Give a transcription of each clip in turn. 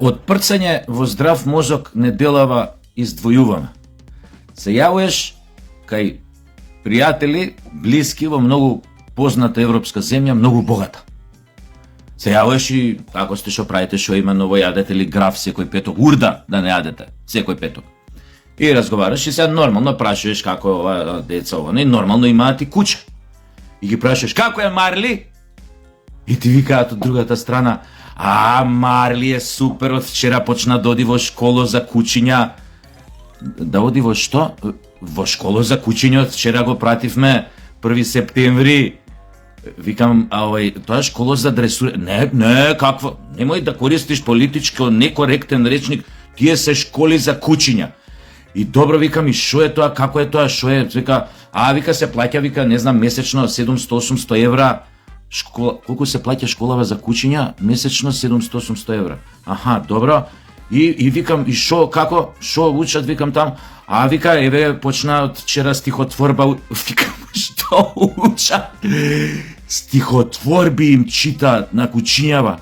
Од прцање во здрав мозок не делава издвојуваме. Се јавуваш кај пријатели, блиски во многу позната европска земја, многу богата. Се јавуваш и како сте, што правите, што има ново, јадете ли граф секој петок, урда да не јадете секој петок. И разговараш и сега нормално прашуваш како е ова деца, ова не, нормално имаат и куќа. И ги прашуваш како е Марли? И ти викаат од другата страна: Марли е супер, од вчера почна да оди во школа за кучиња. Да оди во што? Во школа за кучиња, од вчера го пративме 1 септември. Викам, тоа е школа за дресурање. Не, какво? Немој да користиш политичко некоректен речник, тие се школи за кучиња. И добро, викам, и шо е тоа, како е тоа, шо е? Вика, вика се плаќа, вика, не знам, месечно 700-800 евра. Колку се плаќа школава за кучиња? Месечно 700-800 евра. Аха, добро. И викам, и шо, како? Шо учат, викам там? Вика, еве, почна од вчера стихотворба. Викам, што учат? Стихотворби им читаат на кучињава.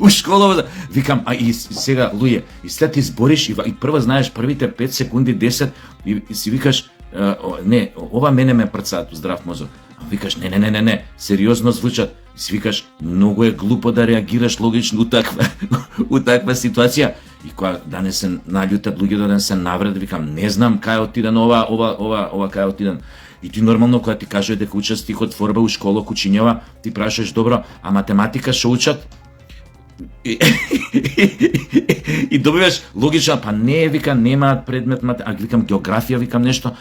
У школава. Викам, и сега, луѓе, и след ти збориш, и прво знаеш, првите 5 секунди, 10, и си викаш, не, ова мене ме прцаат у здрав мозок. Викаш, не, сериозно звучат. И си викаш, многу е глупо да реагираш логично у таква ситуација. И кога да не се наљутат луѓето, да не се навред, викам, не знам кај отиден ова кај отиден. И ти нормално кога ти кажува дека учат стихотворба у школа кучињава, ти прашаш, добро, а математика шо учат? И добиваш логично, па не, викам, немаат предмет математика, викам географија, викам нешто,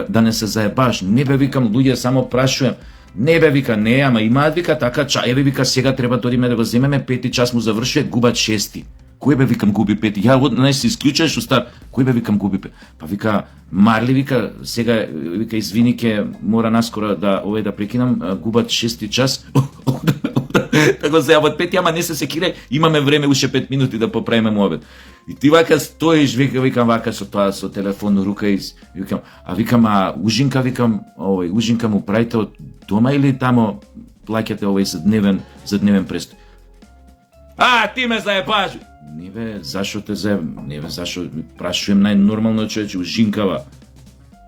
да не се заебаш. Не бе, викам, луѓе, само прашувам. Не бе, вика, не, ама имаат, вика, така, еве, вика, сега треба да одиме да го земеме, 5 час му завршува, губат 6. Кој бе, викам, губи 5? Ја се исклучуваш устар. Кој бе, викам, губи 5? Па вика, Марли, вика, сега, вика, извини, ке мора наскоро да прекинам, губат 6 час. Така се јават 5, ама не се секирај, имаме време уште 5 минути да поправиме обед. И ти вака стоиш, викам вака со тоа, со телефон у рука и викам, викам, ужинка, викам, ужинка му правите од дома или тамо плаќате за дневен престој? Ти ме заебаш! Не бе, зашо те заебам? Не бе, зашо прашувам најнормално човече, ужинкава.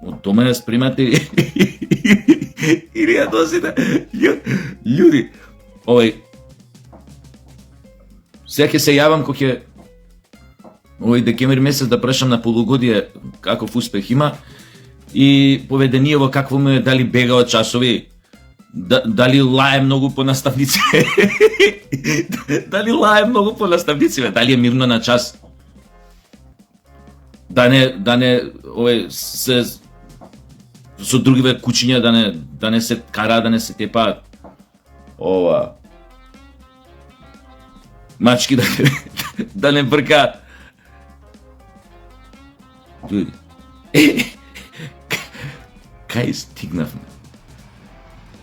Од дома ја спремате или ја носите? Луѓе, сега ќе се јавам кога ќе декември месец да прашам на полугодие каков успех има и поведението какво му е, дали бега од часови, дали лае многу по наставници, дали дали е мирно на час, да не се со другиве кучиња да не се кара, да не се тепаат, мачки да не бркаат. Луѓе,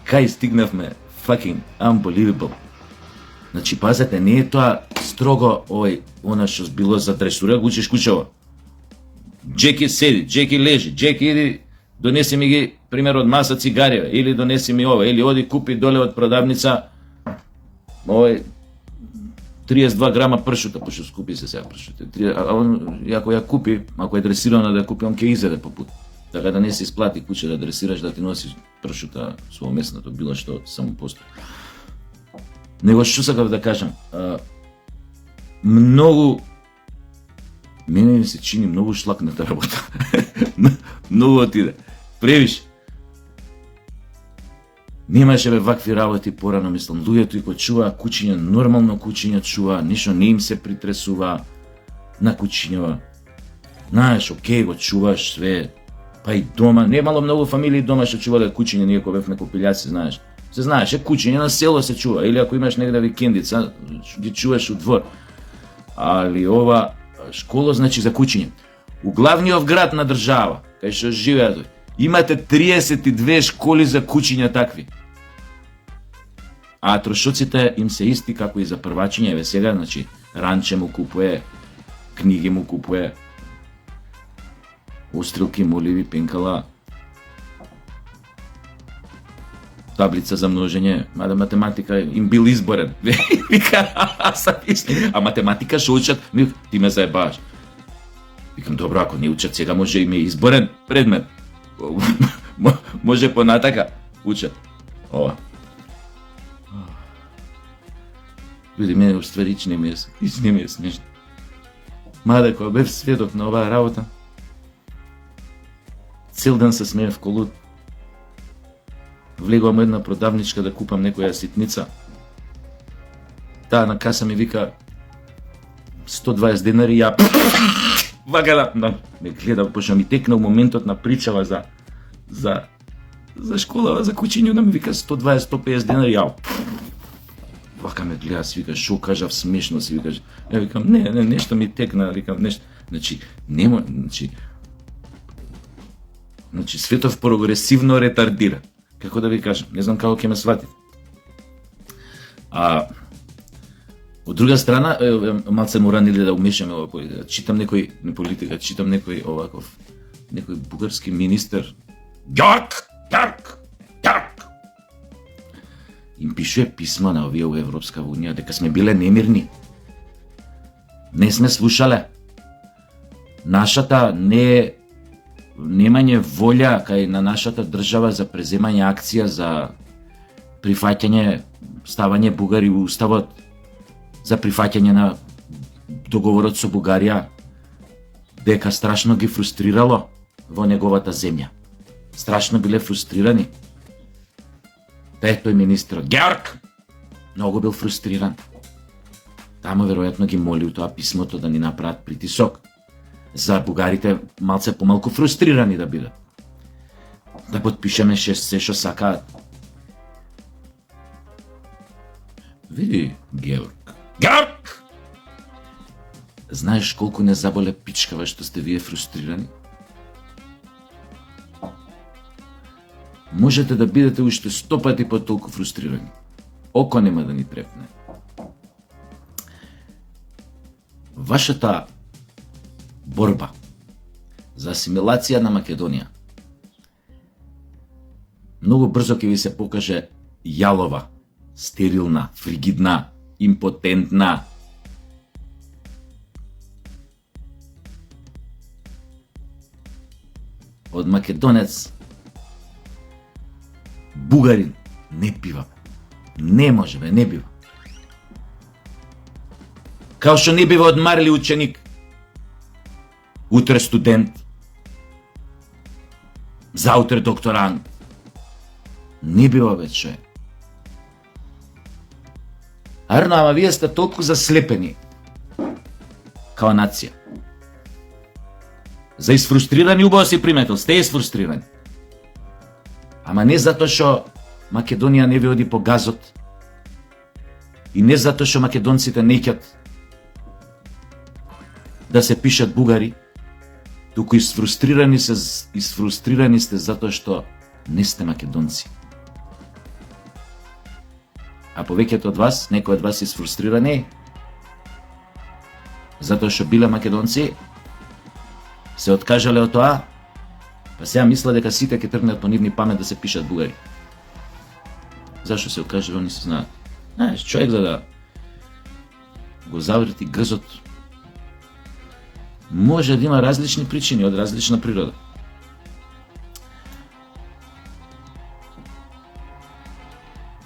кај стигнавме, fucking unbelievable. Значи, пазете, не е тоа строго она што било за дресура, го учиш кучево. Джеки седи, Джеки лежи, Джеки иди, донеси ми ги, пример, од маса цигарева, или донеси ми ова, или оди купи доле од продавница 32 грама пршута, пошто скупи се сега пршута. Ако ја купи, ако е дресирана да купи, он ќе изеде по пут. Така да не се исплати куче да дресираш, да ти носиш пршута со месното, било што само постои. Него што сакав да кажам, мене ми се чини многу шлакната работа. Многу отиде. Превише. Немаше вакви работи порано, мислам, луѓето и кои чуваа кучиња, нормално кучиња чуваа, ништо не им се притресува на кучињава. Знаеш, окей, го чуваш све, па и дома, немало многу фамилии дома што чувале кучиња, ние кога бевме копилјаци, знаеш. Се знаеш, кучиња на село се чува, или ако имаш негде викендица, ги чуваш у двор. Али ова школа значи за кучиња. У главниот град на држава, кај што живеат, имате 32 школи за кучиња такви. А трошоците им се исти како и за првачиња, еве сега, значи, ранче му купуе, книги му купуе, острилки, моливи, пенкала. таблица за множење, мада математика им бил изборен. Вика, а математика што учат, ти ме заебаваш. Викам, добро, ако не учат сега, може им е изборен предмет. Може понатака учат. Ова. Люди, мене уствари не ми е смешно. Мада, кога бев сведок на оваа работа, цел ден се смеев колут. Влегувам една продавничка да купам некоја ситница. Таа на каса ми вика 120 денари, ја вака да ме гледа, пошто ми текнал моментот на причава за школава, за кучињу, да ми вика 120-150 денари, ја вака ме гледа, си вика, шо кажав смешно, си викаш. Ја викам, не, нешто ми текна, викам, нешто. Значи, светов прогресивно ретардира. Како да ви кажам, не знам како ќе ме сватите. Од друга страна, малце морам или да умешаме ова политика. Читам некој, не политика, читам некој оваков, некој бугарски министер. Ѓарк! Им пишува писма на овие во Европска унија дека сме биле немирни. Не сме слушале. Нашата немање волја кај на нашата држава за преземање акција, за прифаќање, ставање бугари во уставот, за прифаќање на договорот со Бугарија, дека страшно ги фрустрирало во неговата земја. Страшно биле фрустрирани. Тој министерот Ѓарк многу бил фрустриран. Таму веројатно ги молил тоа писмото да ни направат притисок за бугарите малце помалку фрустрирани да бидат. Да потпишеме се што сакаат. Види, Ѓарк! Знаеш колку не заболе пичкава што сте вие фрустрирани? Можете да бидете уште 100 пати потолку фрустрирани. Око нема да ни трепне. Вашата борба за асимилација на Македонија многу брзо ќе ви се покаже јалова, стерилна, фригидна, импотентна. Од македонец бугарин не бива. Не може, не бива. Као што не бива од марли ученик, утре студент, заутре докторант. Не бива вече. Арно, ама вие сте толку заслепени као нација. За изфрустрирани убаво си приметил, сте изфрустрирани. Ама не затоа што Македонија не ви оди по газот и не затоа што македонците неќат да се пишат бугари, туку изфрустрирани сте затоа што не сте македонци. А повеќето од вас, некои од вас изфрустрирани затоа што биле македонци, се откажале од тоа, па сега мисла дека сите ќе тргнат по нивни памет да се пишат бугари. Зашо се откажале, они се знаат. Знаеш, човек за да го заврти грзот, може да има различни причини од различна природа.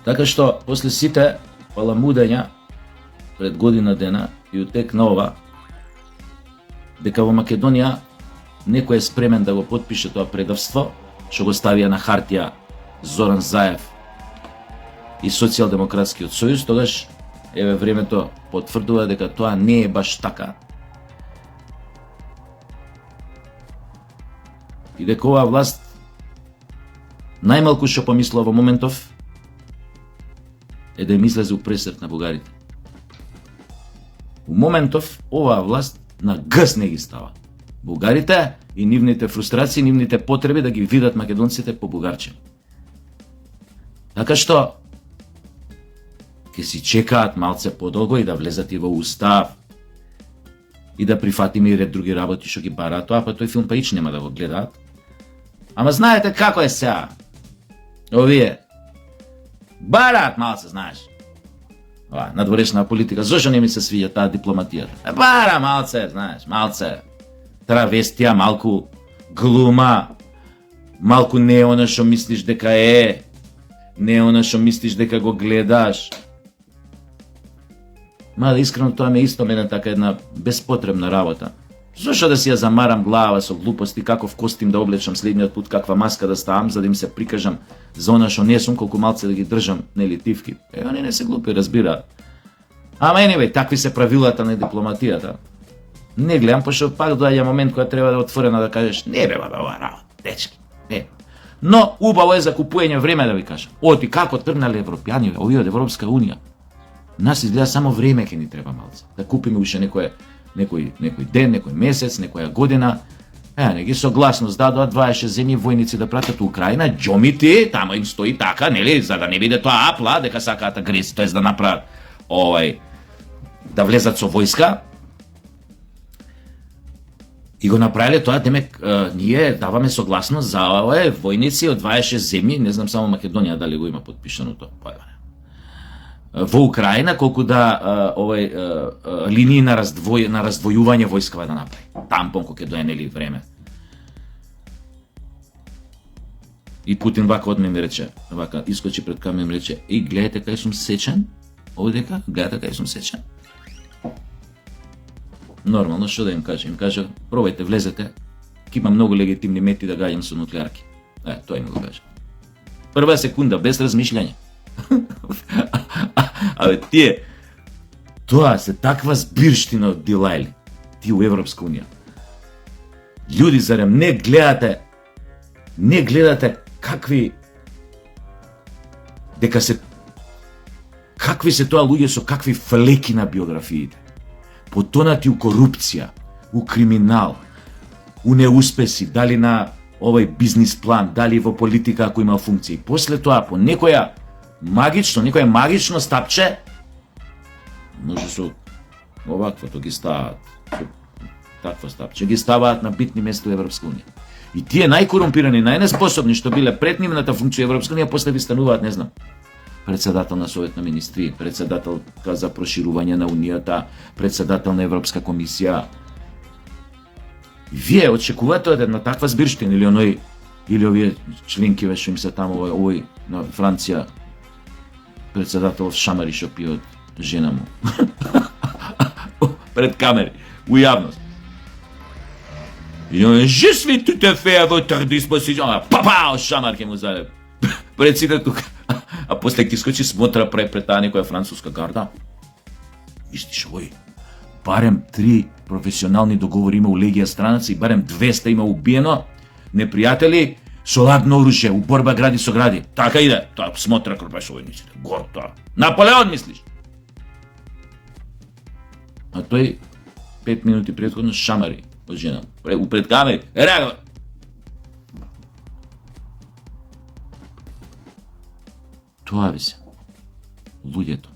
Така што, после сите паламудења пред година дена и утекна ова, дека во Македонија некој е спремен да го потпише тоа предавство, што го ставија на хартија Зоран Заев и Социјалдемократскиот сојуз, тогаш еве времето потврдува дека тоа не е баш така. И дека оваа власт најмалку што помисла во моментов е да им излезе у пресрет на бугарите. У моментов оваа власт на гъс не ги става бугарите и нивните фрустрации, нивните потреби да ги видат македонците по бугарче. Така што ќе си чекаат малце подолго и да влезат и во устав и да прифатиме и ред други работи што ги бараат тоа, па тој филм па ич нема да го гледаат. Ама знаете како е сега? Овие Барат малце, знаеш. Надворешна политика. Зошто не ми се свиѓа таа дипломатија? Бара малце, знаеш, малце. Травестија, малку глума, малку не она што мислиш дека е, не она што мислиш дека го гледаш. Мада искрено тоа ме исто мене така една беспотребна работа. Зошто да си ја замарам глава со глупости, каков костим да облечам следниот пат, каква маска да ставам, за да им се прикажам за она што не сум, колку малце да ги држам, нели, тивки. Они не се глупи, разбираат. Ама anyway, такви се правилата на дипломатијата. Не гледам, пошто пак доаѓа момент која треба да е отворена да кажеш, не бе, ова работа, дечки, не. Но убаво е за купување време, да ви кажам. Оти како тргнале европјани, овие од Европска унија. Нас изгледа само време ќе ни треба малце. Да купиме уште некој ден, некој месец, некоја година. Не ги согласност дадоа 26 земји војници да пратат у Украина, џомити, тамо им стои така, нели, за да не биде тоа апла, дека сакаат агресија, тоест да направат да влезат со војска. И го направиле тоа, демек, ние даваме согласност за војници од 26 земји, не знам само Македонија дали го има подпишано тоа, во Украина, колку да линии на раздвојување војскава да направи. Тампон кој ќе доенели време. И Путин вака одме ми рече, вака искочи пред камера и ми рече, гледате кај сум сечен, овдека, гледате кај сум сечен. Нормално, што да им кажа? Им кажа, пробајте, влезете, ќе има многу легитимни мети да гаѓам со нуклеарки. Тоа им го кажа. Прва секунда, без размишљање. Абе, тие, тоа се таква збирштина од дилајли, тие у Европска унија. Луѓе, зарем не гледате какви се тоа луѓе со какви флеки на биографиите. Потонати у корупција, у криминал, у неуспеси, дали на овој бизнис план, дали во политика ако има функција. И после тоа, по некоја магично стапче, може со оваквото ги ставаат, такво стапче, ги ставаат на битни места во Европска унија. И тие најкорумпирани, најнеспособни што биле пред нивната функција Европска унија, после ви стануваат, не знам, председател на Совет на министри, председателка за проширување на Унијата, председател на Европска комисија. Вие очекувате од една таква збирштина или овие членкиве што им се таму овој на Франција, председател шамари што пие од жена му. Пред камери, у јавност. Je suis tout à fait à votre disposition. Папао, шамар ке му заде. Пред сите тука. А после ќе скочи смотра пред таа некоја француска гарда. Виждиш, барем 3 професионални договори има у легија странаци и барем 200 има убиено непријатели со ладно оружје у борба гради со гради. Така иде, тоа смотра крпаш војниците. Гор тоа. Наполеон мислиш? А тој 5 минути претходно шамари од жена. У пред камери. Реагува. Тоа ви се. Луѓето.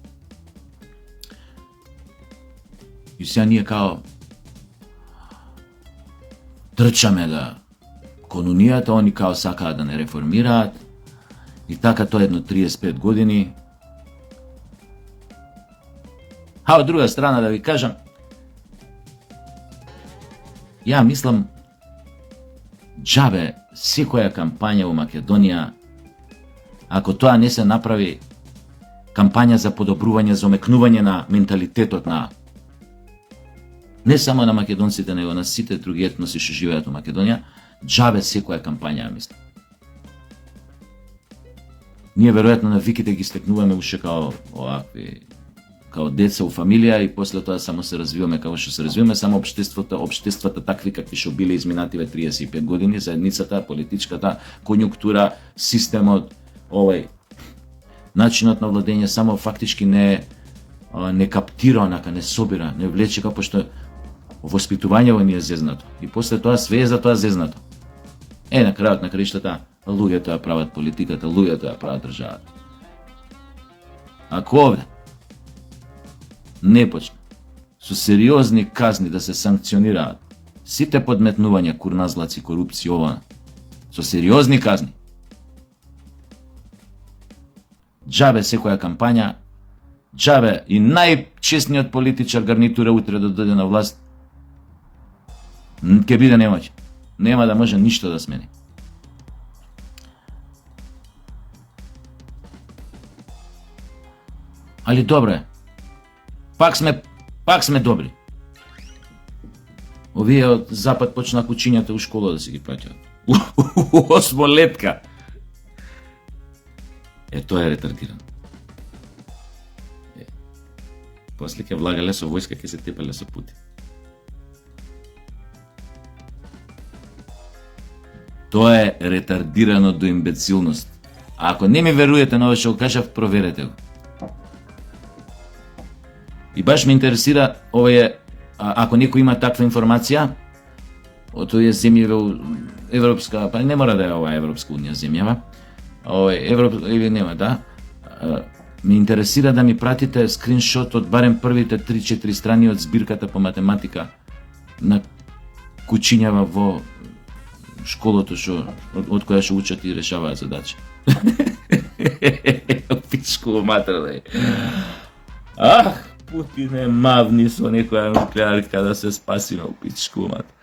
И сега ние као трчаме да кон Унијата, они као сакаат да не реформираат. И така тоа едно 35 години. А од друга страна да ви кажам, ја мислам џабе секоја кампања во Македонија, ако тоа не се направи кампања за подобрување, за омекнување на менталитетот на не само на македонците, него на сите други етноси што живеат во Македонија, џабе секоја кампања, ја мислам. Ние веројатно на виките ги стекнуваме уште као овакви, као деца у фамилија и после тоа само се развиваме како што се развиваме, само општествата такви какви што биле изминативе 35 години, заедницата, политичката конјунктура, системот, начинот на владење само фактички не каптира онака, не собира, не влече како што воспитувањето ни е зезнато. И после тоа све е за тоа зезнато. На крајот на краиштата, луѓето ја прават политиката, луѓето ја прават државата. Ако овде не почне со сериозни казни да се санкционираат сите подметнувања, курназлаци, корупција, со сериозни казни, Џабе секоја кампања, џабе и најчесниот политичар гарнитура утре да дојде на власт, ќе биде немоќ. Нема да може ништо да смени. Али добре, пак сме добри. Овие од запад почна кучињата у школа да се ги праќаат. Осмолетка. Тоа е ретардирано. После ќе влагале со војска, ќе се тепеле со Путин. Тоа е ретардирано до имбецилност. А ако не ми веруете на ова што го кажав, проверете го. И баш ме интересира овие, ако некој има таква информација, од овие земји Европска, па не мора да е ова Европска унија земјава, или нема, да, ме интересира да ми пратите скриншот од барем првите 3-4 страни од збирката по математика на кучињава во школото од која што учат и решаваат задачи. Пичку матер, Путине, мавни со некоја нуклеарка да се спасиме у пичку матер.